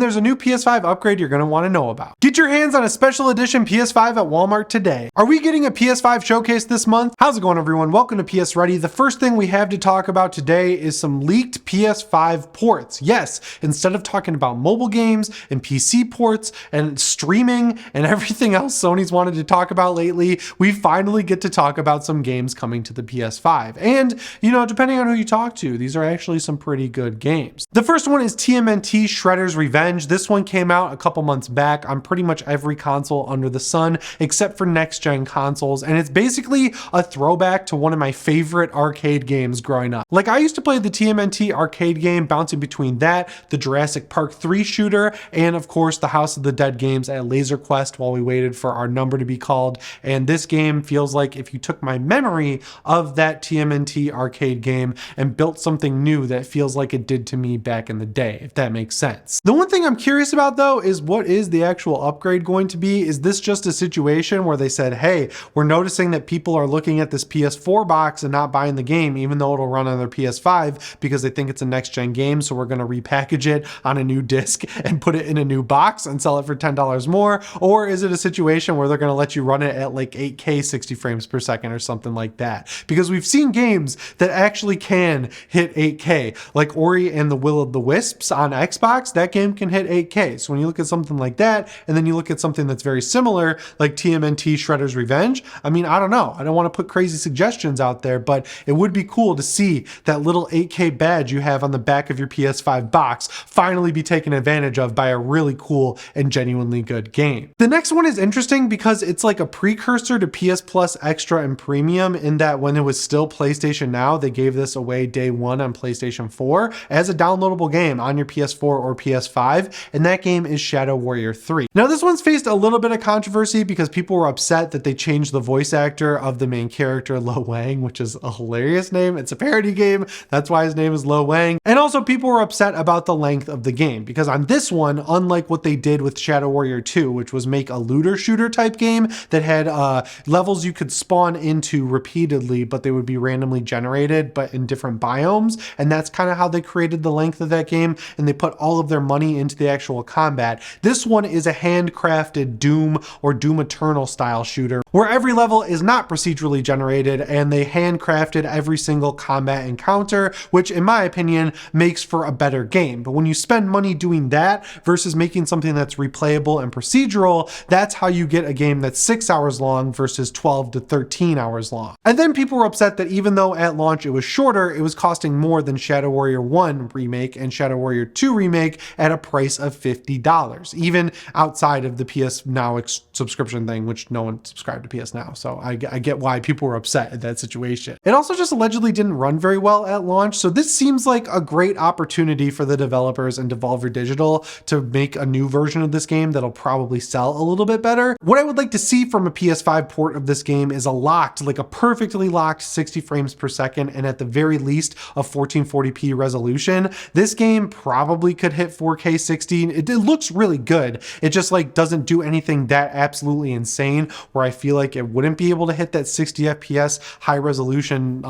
there's a new PS5 upgrade you're going to want to know about. Get your hands on a special edition PS5 at Walmart today. Are we getting a PS5 showcase this month? How's it going, everyone? Welcome to PSReady. The first thing we have to talk about today is some leaked PS5 ports. Yes, instead of talking about mobile games and PC ports and streaming and everything else Sony's wanted to talk about lately, we finally get to talk about some games coming to the PS5. And, you know, depending on who you talk to, these are actually some pretty good games. The first one is TMNT Shredder's Revenge. This one came out a couple months back on pretty much every console under the sun, except for next-gen consoles, and it's basically a throwback to one of my favorite arcade games growing up. Like, I used to play the TMNT arcade game, bouncing between that, the Jurassic Park 3 shooter, and of course the House of the Dead games at Laser Quest while we waited for our number to be called. And this game feels like if you took my memory of that TMNT arcade game and built something new that feels like it did to me back in the day, if that makes sense. The one thing I'm curious about though is what is the actual upgrade going to be? Is this just a situation where they said, hey, we're noticing that people are looking at this PS4 box and not buying the game even though it'll run on their PS5 because they think it's a next gen game, so we're going to repackage it on a new disc and put it in a new box and sell it for $10 more? Or is it a situation where they're going to let you run it at like 8K 60 frames per second or something like that? Because we've seen games that actually can hit 8K, like Ori and the Will of the Wisps on Xbox. That game can hit 8K. So when you look at something like that, and then you look at something that's very similar, like TMNT Shredder's Revenge, I mean, I don't know. I don't want to put crazy suggestions out there, but it would be cool to see that little 8K badge you have on the back of your PS5 box finally be taken advantage of by a really cool and genuinely good game. The next one is interesting because it's like a precursor to PS Plus Extra and Premium, in that when it was still PlayStation Now, they gave this away day one on PlayStation 4 as a downloadable game on your PS4 or PS5, and that game is Shadow Warrior 3. Now this one's faced a little bit of controversy because people were upset that they changed the voice actor of the main character, Lo Wang, which is a hilarious name. It's a parody game, that's why his name is Lo Wang. And also people were upset about the length of the game because on this one, unlike what they did with Shadow Warrior 2, which was make a looter shooter type game that had levels you could spawn into repeatedly, but they would be randomly generated, but in different biomes. And that's kind of how they created the length of that game, and they put all of their money into the actual combat. This one is a handcrafted Doom or Doom Eternal style shooter where every level is not procedurally generated, and they handcrafted every single combat encounter, which in my opinion makes for a better game. But when you spend money doing that versus making something that's replayable and procedural, that's how you get a game that's 6 hours long versus 12 to 13 hours long. And then people were upset that even though at launch it was shorter, it was costing more than Shadow Warrior 1 Remake and Shadow Warrior 2 Remake at a price of $50, even outside of the PS Now subscription thing, which no one subscribed to PS Now. So I get why people were upset at that situation. It also just allegedly didn't run very well at launch. So this seems like a great opportunity for the developers and Devolver Digital to make a new version of this game that'll probably sell a little bit better. What I would like to see from a PS5 port of this game is a perfectly locked 60 frames per second, and at the very least a 1440p resolution. This game probably could hit 4K 60. It looks really good. It just like doesn't do anything that absolutely insane where I feel like it wouldn't be able to hit that 60 FPS high resolution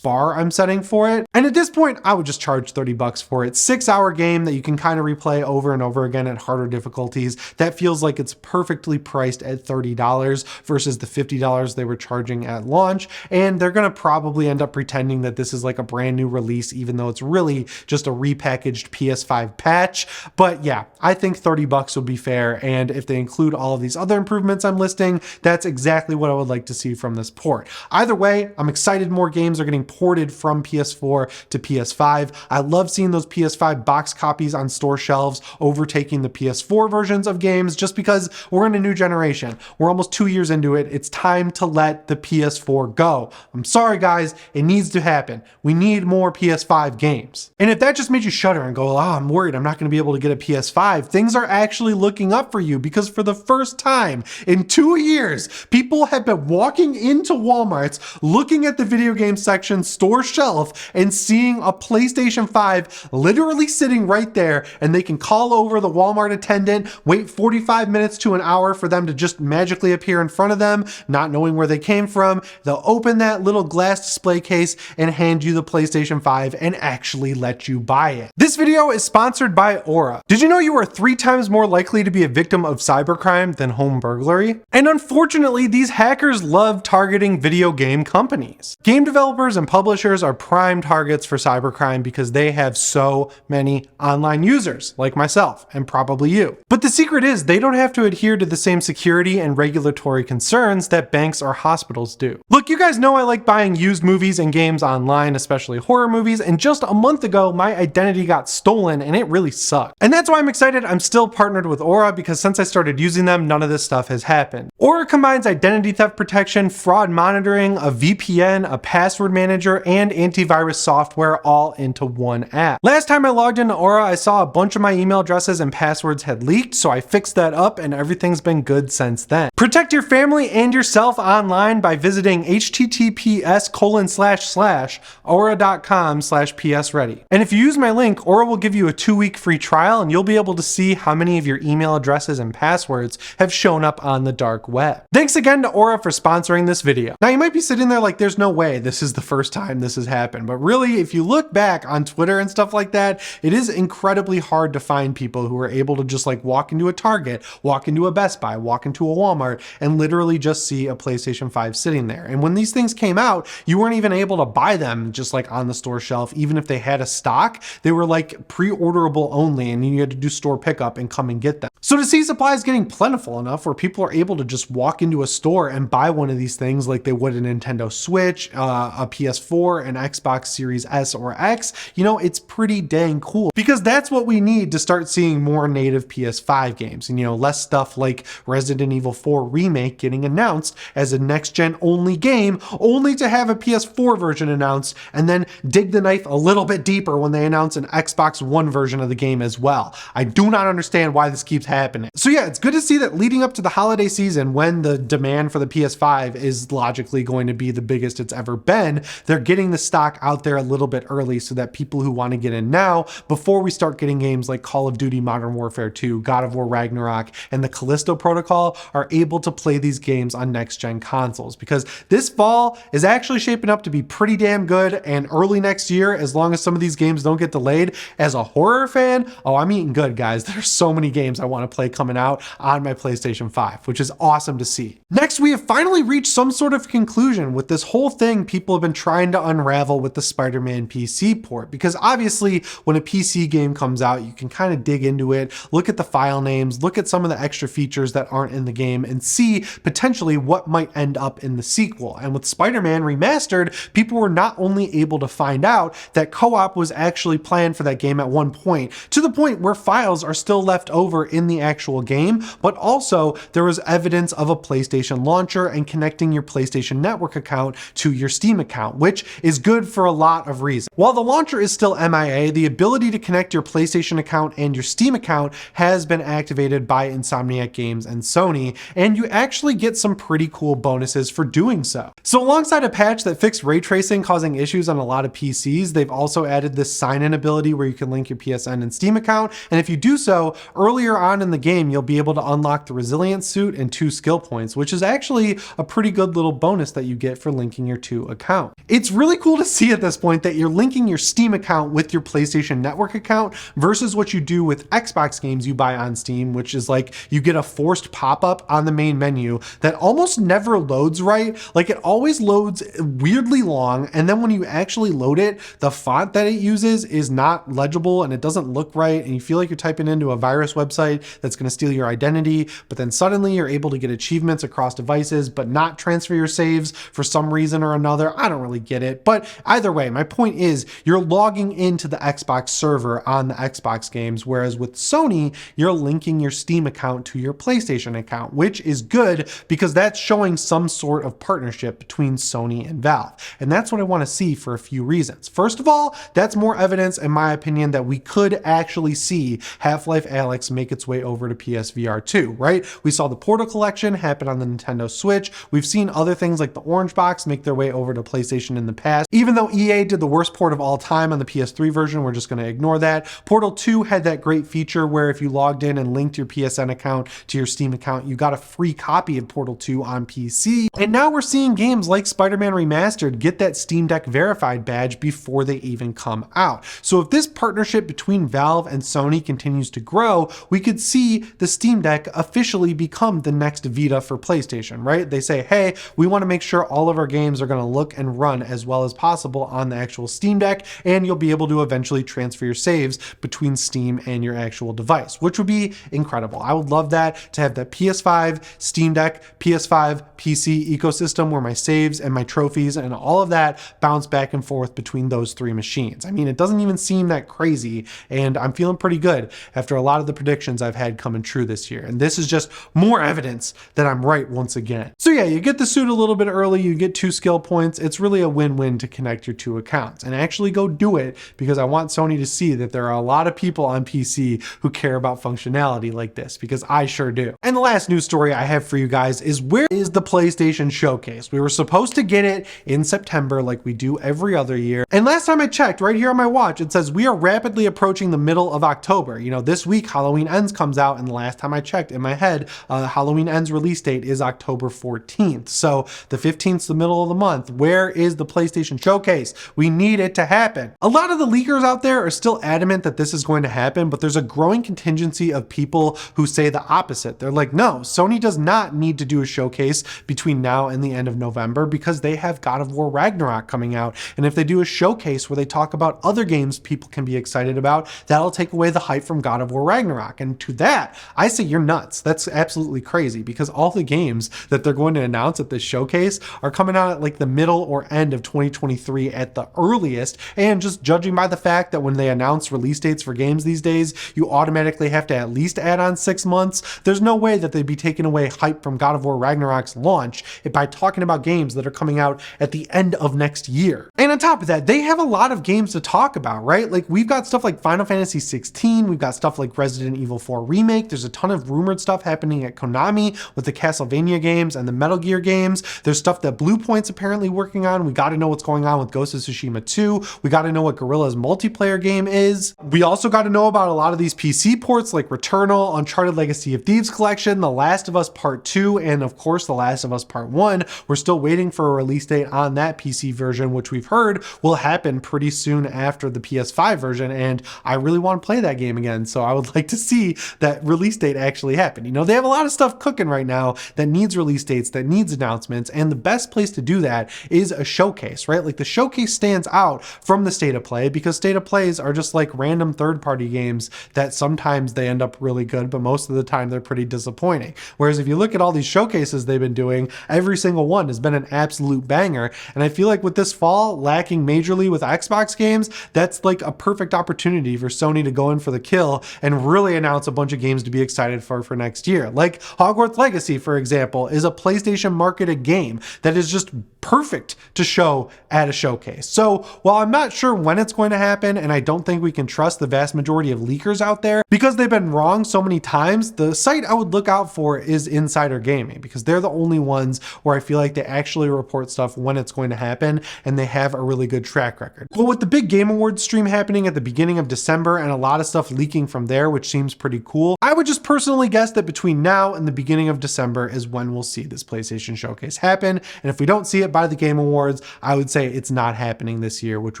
bar I'm setting for it. And at this point, I would just charge $30 for it. 6-hour game that you can kind of replay over and over again at harder difficulties. That feels like it's perfectly priced at $30 versus the $50 they were charging at launch. And they're going to probably end up pretending that this is like a brand new release, even though it's really just a repackaged PS5 patch. But yeah, I think $30 would be fair. And if they include all of these other improvements I'm listing, that's exactly what I would like to see from this port. Either way, I'm excited more games are getting ported from PS4 to PS5. I love seeing those PS5 box copies on store shelves overtaking the PS4 versions of games, just because we're in a new generation. We're almost 2 years into it. It's time to let the PS4 go. I'm sorry guys, it needs to happen. We need more PS5 games. And if that just made you shudder and go, oh, I'm worried I'm not going to be able to get a PS5, things are actually looking up for you, because for the first time in 2 years, people have been walking into Walmarts, looking at the video game section PlayStation store shelf and seeing a PlayStation 5 literally sitting right there, and they can call over the Walmart attendant, wait 45 minutes to an hour for them to just magically appear in front of them, not knowing where they came from. They'll open that little glass display case and hand you the PlayStation 5 and actually let you buy it. This video is sponsored by Aura. Did you know you are 3 times more likely to be a victim of cybercrime than home burglary? And unfortunately, these hackers love targeting video game companies. Game developers and publishers are prime targets for cybercrime because they have so many online users, like myself and probably you. But the secret is they don't have to adhere to the same security and regulatory concerns that banks or hospitals do. Look, you guys know I like buying used movies and games online, especially horror movies, and just a month ago, my identity got stolen and it really sucked. And that's why I'm excited I'm still partnered with Aura, because since I started using them, none of this stuff has happened. Aura combines identity theft protection, fraud monitoring, a VPN, a password manager, and antivirus software all into one app. Last time I logged into Aura, I saw a bunch of my email addresses and passwords had leaked, so I fixed that up and everything's been good since then. Protect your family and yourself online by visiting https://aura.com/PSReady. And if you use my link, Aura will give you a 2-week free trial and you'll be able to see how many of your email addresses and passwords have shown up on the dark web. Thanks again to Aura for sponsoring this video. Now you might be sitting there like there's no way this is the first time this has happened, but really if you look back on Twitter and stuff like that, it is incredibly hard to find people who are able to just like walk into a Target, walk into a Best Buy, walk into a Walmart, and literally just see a PlayStation 5 sitting there. And when these things came out, you weren't even able to buy them just like on the store shelf. Even if they had a stock, they were like pre-orderable only, and you had to do store pickup and come and get them. So to see supplies getting plentiful enough where people are able to just walk into a store and buy one of these things like they would a Nintendo Switch, a PS4, an Xbox Series S or X, you know, it's pretty dang cool, because that's what we need to start seeing more native PS5 games, and you know, less stuff like Resident Evil 4 Remake getting announced as a next-gen only game, only to have a PS4 version announced and then dig the knife a little bit deeper when they announce an Xbox One version of the game as well. I do not understand why this keeps happening. So yeah, it's good to see that leading up to the holiday season, when the demand for the PS5 is logically going to be the biggest it's ever been, they're getting the stock out there a little bit early so that people who want to get in now, before we start getting games like Call of Duty Modern Warfare 2, God of War Ragnarok, and the Callisto Protocol, are able to play these games on next-gen consoles. Because this fall is actually shaping up to be pretty damn good, and early next year, as long as some of these games don't get delayed, as a horror fan, oh, I'm eating good, guys. There's so many games I want to play coming out on my PlayStation 5, which is awesome to see. Next, we have finally reached some sort of conclusion with this whole thing people have been trying to unravel with the Spider-Man PC port, because obviously when a PC game comes out, you can kind of dig into it, look at the file names, look at some of the extra features that aren't in the game, and see potentially what might end up in the sequel. And with Spider-Man Remastered, people were not only able to find out that co-op was actually planned for that game at one point, to the point where files are still left over in the actual game, but also there was evidence of a PlayStation launcher and connecting your PlayStation Network account to your Steam account, which is good for a lot of reasons. While the launcher is still MIA, the ability to connect your PlayStation account and your Steam account has been activated by Insomniac Games and Sony, and you actually get some pretty cool bonuses for doing so. So alongside a patch that fixed ray tracing causing issues on a lot of PCs, they've also added this sign-in ability where you can link your PSN and Steam account, and if you do so, earlier on in the game, you'll be able to unlock the Resilience suit and 2 skill points, which is actually a pretty good little bonus that you get for linking your 2 accounts. It's really cool to see at this point that you're linking your Steam account with your PlayStation Network account versus what you do with Xbox games you buy on Steam, which is like you get a forced pop-up on the main menu that almost never loads right. Like it always loads weirdly long, and then when you actually load it, the font that it uses is not legible and it doesn't look right, and you feel like you're typing into a virus website that's going to steal your identity, but then suddenly you're able to get achievements across devices but not transfer your saves for some reason or another. I don't really get it, but either way, my point is you're logging into the Xbox server on the Xbox games, whereas with Sony, you're linking your Steam account to your PlayStation account, which is good because that's showing some sort of partnership between Sony and Valve. And that's what I want to see for a few reasons. First of all, that's more evidence, in my opinion, that we could actually see Half-Life Alyx make its way over to PSVR 2, right? We saw the Portal collection happen on the Nintendo Switch. We've seen other things like the Orange Box make their way over to PlayStation PlayStation in the past. Even though EA did the worst port of all time on the PS3 version, we're just going to ignore that. Portal 2 had that great feature where if you logged in and linked your PSN account to your Steam account, you got a free copy of Portal 2 on PC. And now we're seeing games like Spider-Man Remastered get that Steam Deck verified badge before they even come out. So if this partnership between Valve and Sony continues to grow, we could see the Steam Deck officially become the next Vita for PlayStation, right? They say, hey, we want to make sure all of our games are going to look and run as well as possible on the actual Steam Deck, and you'll be able to eventually transfer your saves between Steam and your actual device, which would be incredible. I would love that, to have that PS5, Steam Deck, PS5, PC ecosystem where my saves and my trophies and all of that bounce back and forth between those three machines. I mean, it doesn't even seem that crazy, and I'm feeling pretty good after a lot of the predictions I've had coming true this year. And this is just more evidence that I'm right once again. So yeah, you get the suit a little bit early, you get 2 skill points. It's really a win-win to connect your 2 accounts, and actually go do it, because I want Sony to see that there are a lot of people on PC who care about functionality like this, because I sure do. And the last news story I have for you guys is, where is the PlayStation Showcase? We were supposed to get it in September like we do every other year. And last time I checked, right here on my watch, it says we are rapidly approaching the middle of October. You know, this week Halloween Ends comes out, and the last time I checked in my head, Halloween Ends release date is October 14th. So the 15th is the middle of the month. Where is the PlayStation Showcase? We need it to happen. A lot of the leakers out there are still adamant that this is going to happen, but there's a growing contingency of people who say the opposite. They're like, no, Sony does not need to do a showcase between now and the end of November, because they have God of War Ragnarok coming out. And if they do a showcase where they talk about other games people can be excited about, that'll take away the hype from God of War Ragnarok. And to that, I say you're nuts. That's absolutely crazy, because all the games that they're going to announce at this showcase are coming out at like the middle or end of 2023 at the earliest. And just judging by the fact that when they announce release dates for games these days, you automatically have to at least add on 6 months. There's no way that they'd be taking away hype from God of War Ragnarok's launch by talking about games that are coming out at the end of next year. And on top of that, they have a lot of games to talk about, right? Like, we've got stuff like Final Fantasy 16, we've got stuff like Resident Evil 4 Remake, there's a ton of rumored stuff happening at Konami with the Castlevania games and the Metal Gear games. There's stuff that Blue Point's apparently working on. We got to know what's going on with Ghost of Tsushima 2. We got to know what Guerrilla's multiplayer game is. We also got to know about a lot of these PC ports like Returnal, Uncharted Legacy of Thieves Collection, The Last of Us Part 2, and of course The Last of Us Part 1. We're still waiting for a release date on that PC version, which we've heard will happen pretty soon after the PS5 version, and I really want to play that game again, so I would like to see that release date actually happen. You know, they have a lot of stuff cooking right now that needs release dates, that needs announcements, and the best place to do that is a showcase, right? Like, the showcase stands out from the state of play, because state of plays are just like random third-party games that sometimes they end up really good, but most of the time they're pretty disappointing. Whereas if you look at all these showcases they've been doing, every single one has been an absolute banger. And I feel like with this fall lacking majorly with Xbox games, that's like a perfect opportunity for Sony to go in for the kill and really announce a bunch of games to be excited for next year. Like Hogwarts Legacy, for example, is a PlayStation marketed game that is just perfect to show at a showcase. So while I'm not sure when it's going to happen, and I don't think we can trust the vast majority of leakers out there because they've been wrong so many times, the site I would look out for is Insider Gaming, because they're the only ones where I feel like they actually report stuff when it's going to happen, and they have a really good track record. But with the big Game Awards stream happening at the beginning of December and a lot of stuff leaking from there, which seems pretty cool, I would just personally guess that between now and the beginning of December is when we'll see this PlayStation Showcase happen. And if we don't see it by the Game Awards, I would say it's not happening this year, which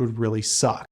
would really suck.